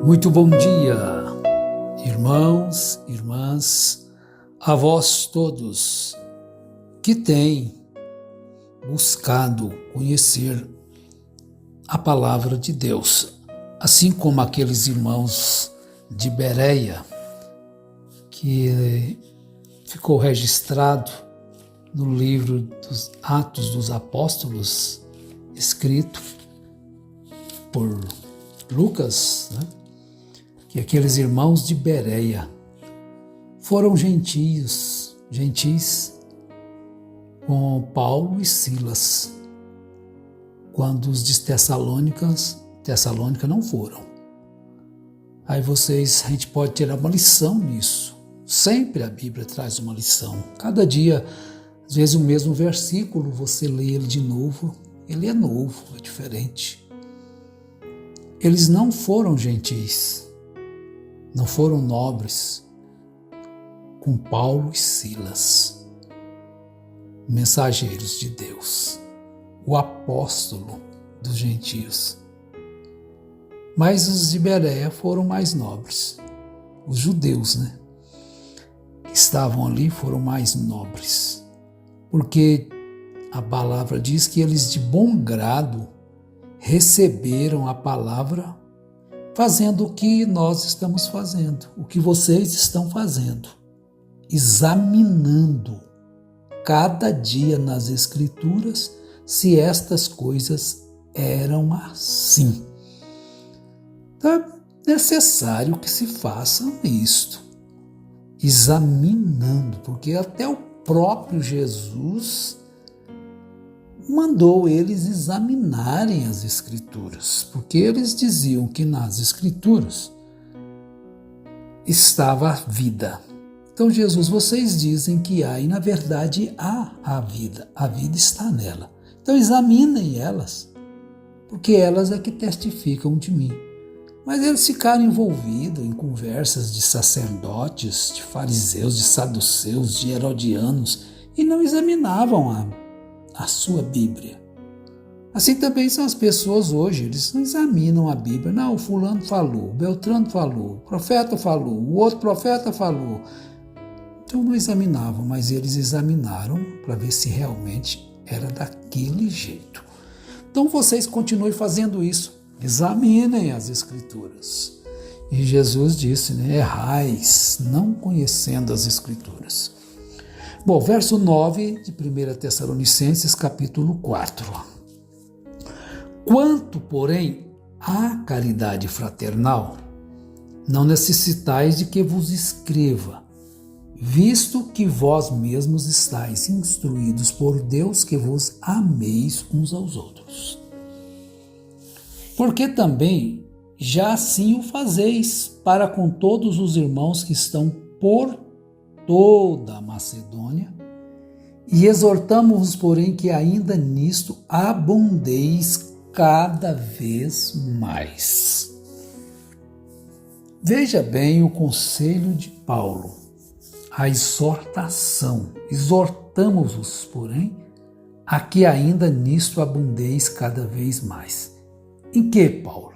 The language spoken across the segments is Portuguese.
Muito bom dia, irmãos, irmãs, a vós todos que têm buscado conhecer a palavra de Deus, assim como aqueles irmãos de Bereia, que ficou registrado no livro dos Atos dos Apóstolos, escrito por Lucas, que aqueles irmãos de Bereia foram gentis com Paulo e Silas, quando os de Tessalônica não foram. Aí a gente pode tirar uma lição nisso. Sempre a Bíblia traz uma lição. Cada dia, às vezes o mesmo versículo, você lê ele de novo, ele é novo, é diferente. Eles não foram gentis, não foram nobres com Paulo e Silas, mensageiros de Deus, o apóstolo dos gentios. Mas os de Bereia foram mais nobres, os judeus, que estavam ali foram mais nobres, porque a palavra diz que eles de bom grado receberam a palavra, fazendo o que nós estamos fazendo, o que vocês estão fazendo, examinando cada dia nas Escrituras se estas coisas eram assim. Então é necessário que se faça isto, examinando, porque até o próprio Jesus mandou eles examinarem as Escrituras, porque eles diziam que nas Escrituras estava a vida. Então Jesus, vocês dizem que há, e na verdade há a vida está nela. Então examinem elas, porque elas é que testificam de mim. Mas eles ficaram envolvidos em conversas de sacerdotes, de fariseus, de saduceus, de herodianos, e não examinavam a sua Bíblia. Assim também são as pessoas hoje, eles não examinam a Bíblia. Não, o fulano falou, o Beltrano falou, o profeta falou, o outro profeta falou. Então não examinavam, mas eles examinaram para ver se realmente era daquele jeito. Então vocês continuem fazendo isso, examinem as Escrituras. E Jesus disse, errais, não conhecendo as Escrituras. Bom, verso 9 de 1 Tessalonicenses, capítulo 4. Quanto, porém, à caridade fraternal, não necessitais de que vos escreva, visto que vós mesmos estáis instruídos por Deus que vos ameis uns aos outros. Porque também já assim o fazeis para com todos os irmãos que estão por toda a Macedônia, e exortamo-vos, porém, que ainda nisto abundeis cada vez mais. Veja bem o conselho de Paulo, a exortação. Exortamo-vos, porém, a que ainda nisto abundeis cada vez mais. Em que, Paulo?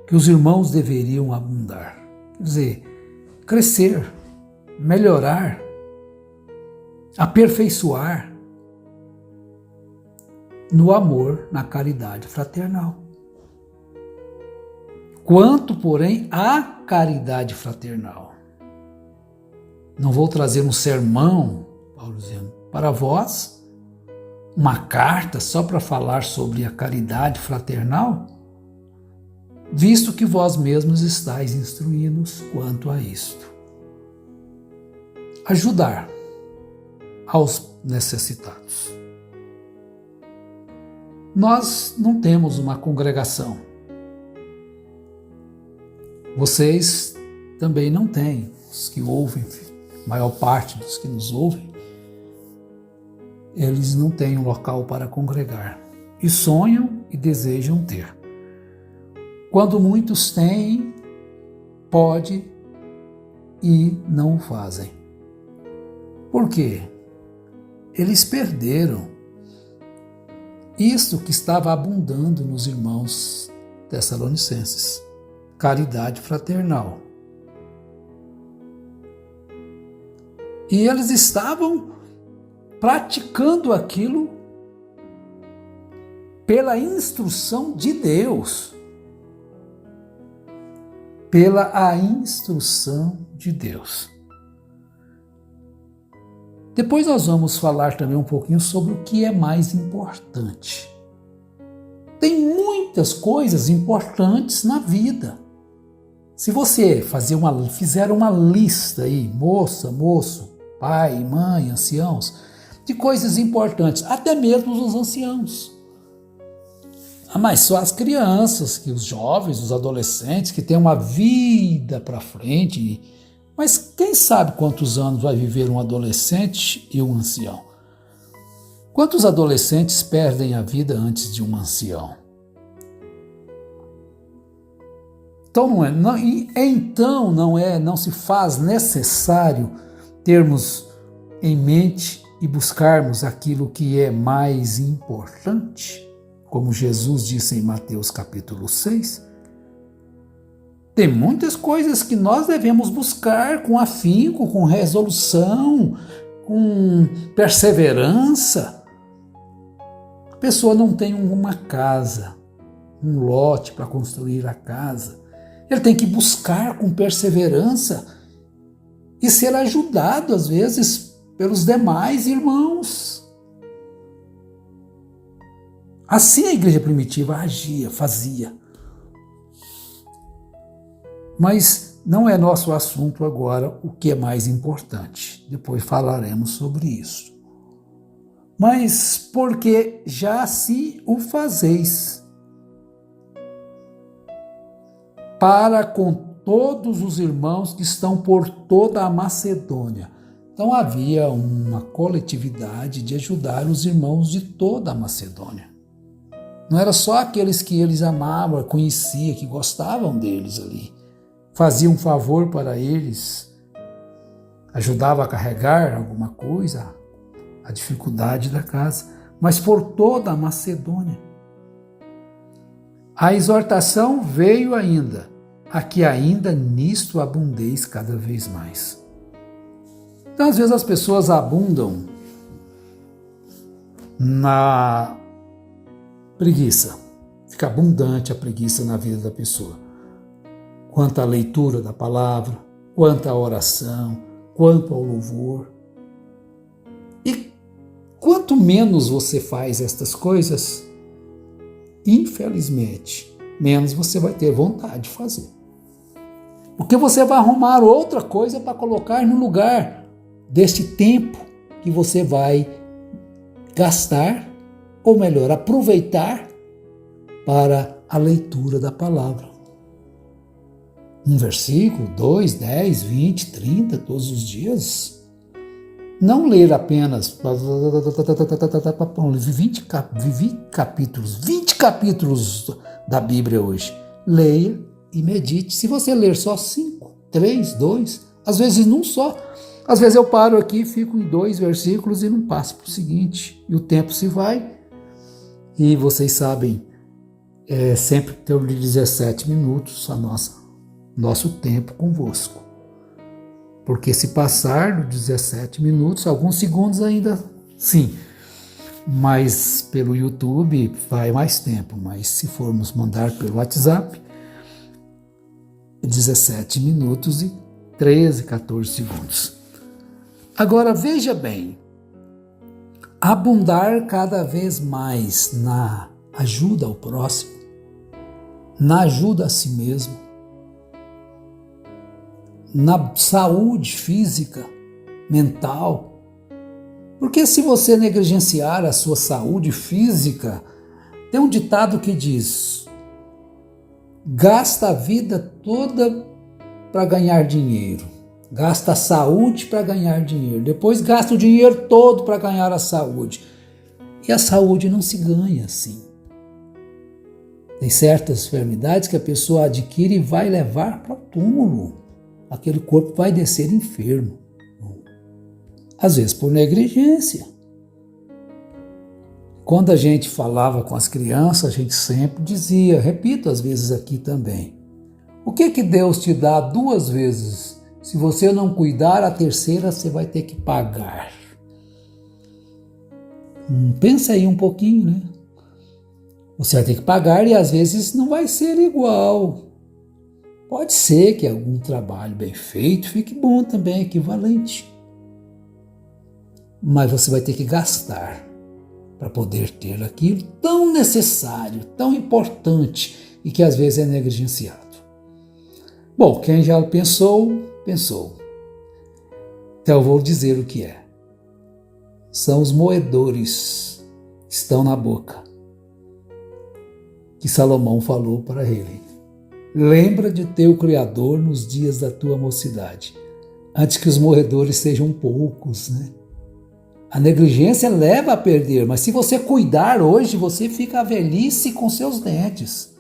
Que os irmãos deveriam abundar. Quer dizer, crescer, melhorar, aperfeiçoar no amor, na caridade fraternal. Quanto, porém, à caridade fraternal. Não vou trazer um sermão, Paulo dizendo, para vós, uma carta só para falar sobre a caridade fraternal, visto que vós mesmos estáis instruídos quanto a isto. Ajudar aos necessitados. Nós não temos uma congregação. Vocês também não têm. Os que ouvem, a maior parte dos que nos ouvem, eles não têm um local para congregar. E sonham e desejam ter. Quando muitos têm, pode e não o fazem. Por quê? Eles perderam isto que estava abundando nos irmãos tessalonicenses. caridade fraternal. E eles estavam praticando aquilo pela instrução de Deus. Pela instrução de Deus. Depois nós vamos falar também um pouquinho sobre o que é mais importante. Tem muitas coisas importantes na vida. Se você fizer uma lista aí, moça, moço, pai, mãe, anciãos, de coisas importantes, até mesmo os anciãos. Mas só as crianças, que os jovens, os adolescentes, que têm uma vida para frente. Mas quem sabe quantos anos vai viver um adolescente e um ancião? Quantos adolescentes perdem a vida antes de um ancião? Então não se faz necessário termos em mente e buscarmos aquilo que é mais importante, como Jesus disse em Mateus capítulo 6. Tem muitas coisas que nós devemos buscar com afinco, com resolução, com perseverança. A pessoa não tem uma casa, um lote para construir a casa. Ele tem que buscar com perseverança e ser ajudado, às vezes, pelos demais irmãos. Assim a igreja primitiva agia, fazia. Mas não é nosso assunto agora o que é mais importante. Depois falaremos sobre isso. Mas porque já se o fazeis, para com todos os irmãos que estão por toda a Macedônia. Então havia uma coletividade de ajudar os irmãos de toda a Macedônia. Não era só aqueles que eles amavam, conheciam, que gostavam deles ali. Fazia um favor para eles, ajudava a carregar alguma coisa, a dificuldade da casa, mas por toda a Macedônia. A exortação veio ainda, a que ainda nisto abundeis cada vez mais. Então, às vezes as pessoas abundam na preguiça, fica abundante a preguiça na vida da pessoa. Quanto à leitura da palavra, quanto à oração, quanto ao louvor. E quanto menos você faz estas coisas, infelizmente, menos você vai ter vontade de fazer. Porque você vai arrumar outra coisa para colocar no lugar deste tempo que você vai gastar, ou melhor, aproveitar para a leitura da palavra. Um versículo, 2, 10, 20, 30, todos os dias. Não ler apenas 20 capítulos da Bíblia hoje. Leia e medite. Se você ler só 5, 3, 2, às vezes num só. Às vezes eu paro aqui, fico em 2 versículos e não passo para o seguinte. E o tempo se vai. E vocês sabem, sempre em torno de 17 minutos nosso tempo convosco. Porque se passar dos 17 minutos, alguns segundos ainda sim, mas pelo YouTube vai mais tempo, mas se formos mandar pelo WhatsApp, 17 minutos e 13, 14 segundos. Agora veja bem, abundar cada vez mais na ajuda ao próximo, na ajuda a si mesmo, na saúde física, mental. Porque se você negligenciar a sua saúde física, tem um ditado que diz: gasta a vida toda para ganhar dinheiro, gasta a saúde para ganhar dinheiro, depois gasta o dinheiro todo para ganhar a saúde. E a saúde não se ganha assim. Tem certas enfermidades que a pessoa adquire e vai levar para o túmulo. Aquele corpo vai descer enfermo. Às vezes por negligência. Quando a gente falava com as crianças, a gente sempre dizia, repito às vezes aqui também, O que Deus te dá 2 vezes? Se você não cuidar, a terceira você vai ter que pagar. Pensa aí um pouquinho, né? Você vai ter que pagar e às vezes não vai ser igual. Pode ser que algum trabalho bem feito fique bom também, equivalente. Mas você vai ter que gastar para poder ter aquilo tão necessário, tão importante e que às vezes é negligenciado. Bom, quem já pensou, pensou. Então eu vou dizer o que é. São os moedores que estão na boca, que Salomão falou para ele. Lembra de teu Criador nos dias da tua mocidade, antes que os moedores sejam poucos, né? A negligência leva a perder, mas se você cuidar hoje, você fica a velhice com seus dentes.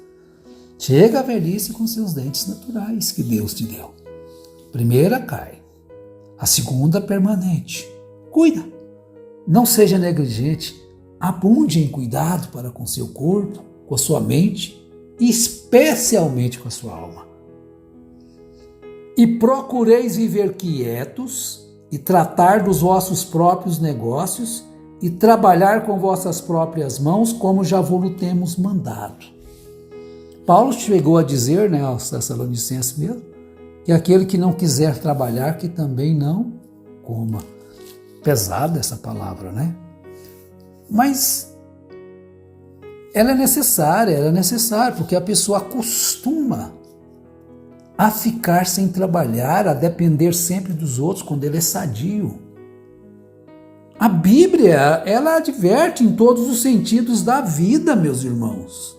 Chega a velhice com seus dentes naturais que Deus te deu. Primeira cai, a segunda permanente. Cuida, não seja negligente, abunde em cuidado para com seu corpo, com a sua mente e especialmente com a sua alma. E procureis viver quietos e tratar dos vossos próprios negócios e trabalhar com vossas próprias mãos, como já vos temos mandado. Paulo chegou a dizer, né, aos Tessalonicenses mesmo, que aquele que não quiser trabalhar, que também não coma. Pesada essa palavra, né? Mas ela é necessária, porque a pessoa acostuma a ficar sem trabalhar, a depender sempre dos outros quando ele é sadio. A Bíblia, ela adverte em todos os sentidos da vida, meus irmãos.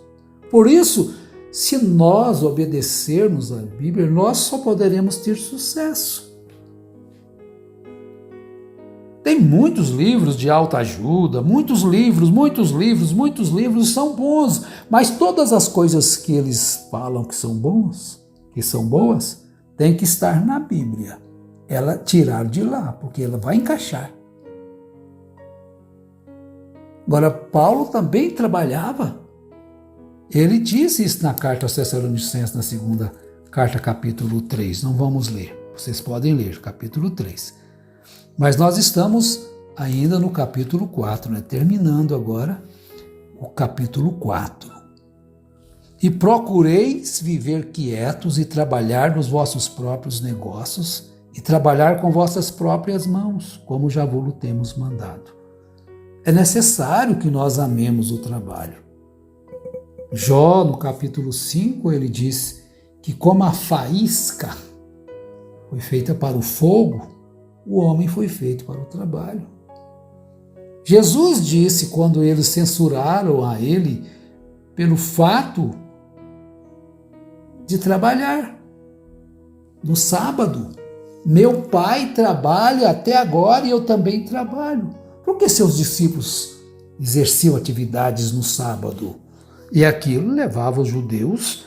Por isso, se nós obedecermos à Bíblia, nós só poderemos ter sucesso. Tem muitos livros de autoajuda, muitos livros são bons, mas todas as coisas que eles falam que são bons, que são boas, tem que estar na Bíblia. Ela tirar de lá, porque ela vai encaixar. Agora, Paulo também trabalhava. Ele disse isso na carta aos Tessalonicenses, na segunda carta, capítulo 3. Não vamos ler, vocês podem ler, capítulo 3. Mas nós estamos ainda no capítulo 4, né? Terminando agora o capítulo 4. E procureis viver quietos e trabalhar nos vossos próprios negócios e trabalhar com vossas próprias mãos, como já vos temos mandado. É necessário que nós amemos o trabalho. Jó, no capítulo 5, ele diz que como a faísca foi feita para o fogo, o homem foi feito para o trabalho. Jesus disse, quando eles censuraram a ele pelo fato de trabalhar no sábado, meu pai trabalha até agora e eu também trabalho. Por que seus discípulos exerciam atividades no sábado? E aquilo levava os judeus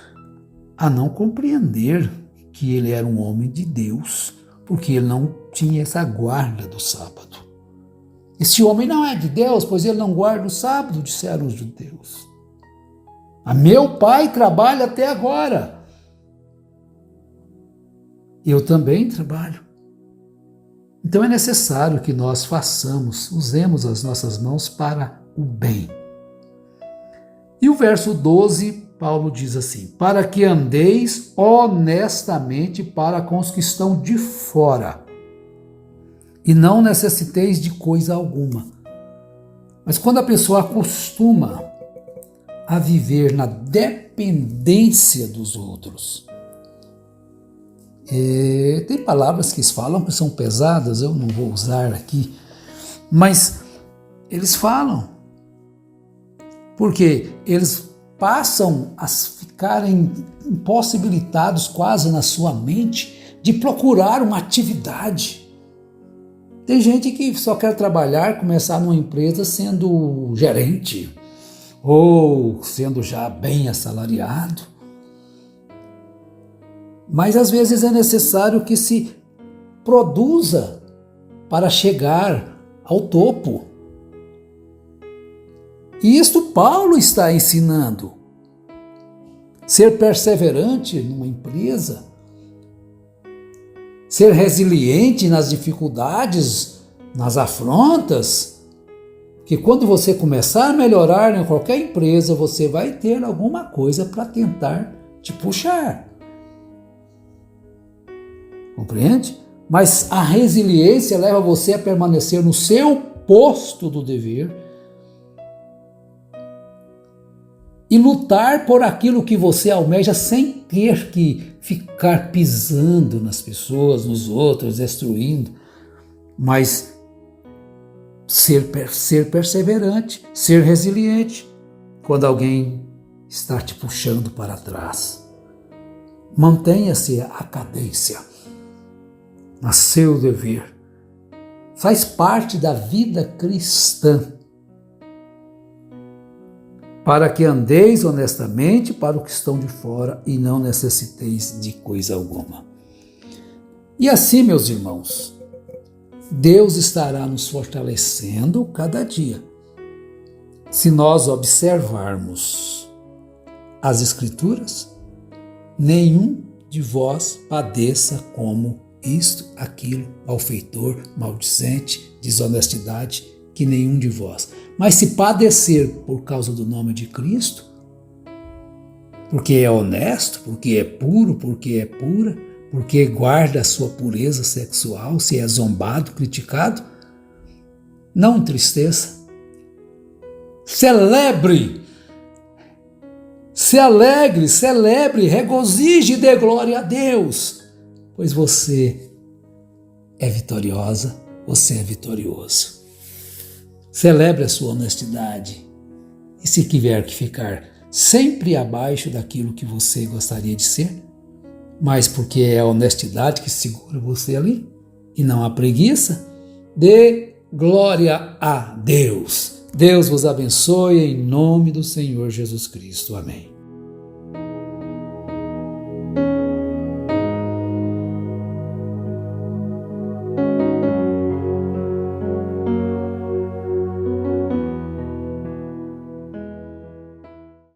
a não compreender que ele era um homem de Deus, porque ele não tinha essa guarda do sábado. Esse homem não é de Deus, pois ele não guarda o sábado, disseram os judeus. Meu pai trabalha até agora. Eu também trabalho. Então é necessário que nós usemos as nossas mãos para o bem. E o verso 12, Paulo diz assim: para que andeis honestamente para com os que estão de fora, e não necessiteis de coisa alguma. Mas quando a pessoa acostuma a viver na dependência dos outros, tem palavras que eles falam que são pesadas, eu não vou usar aqui, mas eles falam, porque eles passam a ficarem impossibilitados quase na sua mente de procurar uma atividade. Tem gente que só quer trabalhar, começar numa empresa sendo gerente ou sendo já bem assalariado. Mas às vezes é necessário que se produza para chegar ao topo. E isto Paulo está ensinando. ser perseverante numa empresa, ser resiliente nas dificuldades, nas afrontas, que quando você começar a melhorar em qualquer empresa, você vai ter alguma coisa para tentar te puxar. Compreende? Mas a resiliência leva você a permanecer no seu posto do dever e lutar por aquilo que você almeja sem ter que ficar pisando nas pessoas, nos outros, destruindo, mas ser perseverante, ser resiliente quando alguém está te puxando para trás. Mantenha-se a cadência, a seu dever. Faz parte da vida cristã. Para que andeis honestamente para o que estão de fora e não necessiteis de coisa alguma. E assim, meus irmãos, Deus estará nos fortalecendo cada dia, se nós observarmos as Escrituras. Nenhum de vós padeça como isto, aquilo, malfeitor, maldizente, desonestidade, que nenhum de vós. Mas se padecer por causa do nome de Cristo, porque é honesto, porque é puro, porque é pura, porque guarda a sua pureza sexual, se é zombado, criticado, não entristeça. Celebre, se alegre, celebre, regozije e dê glória a Deus, pois você é vitoriosa, você é vitorioso. Celebre a sua honestidade e se tiver que ficar sempre abaixo daquilo que você gostaria de ser, mas porque é a honestidade que segura você ali e não a preguiça, dê glória a Deus. Deus vos abençoe em nome do Senhor Jesus Cristo. Amém.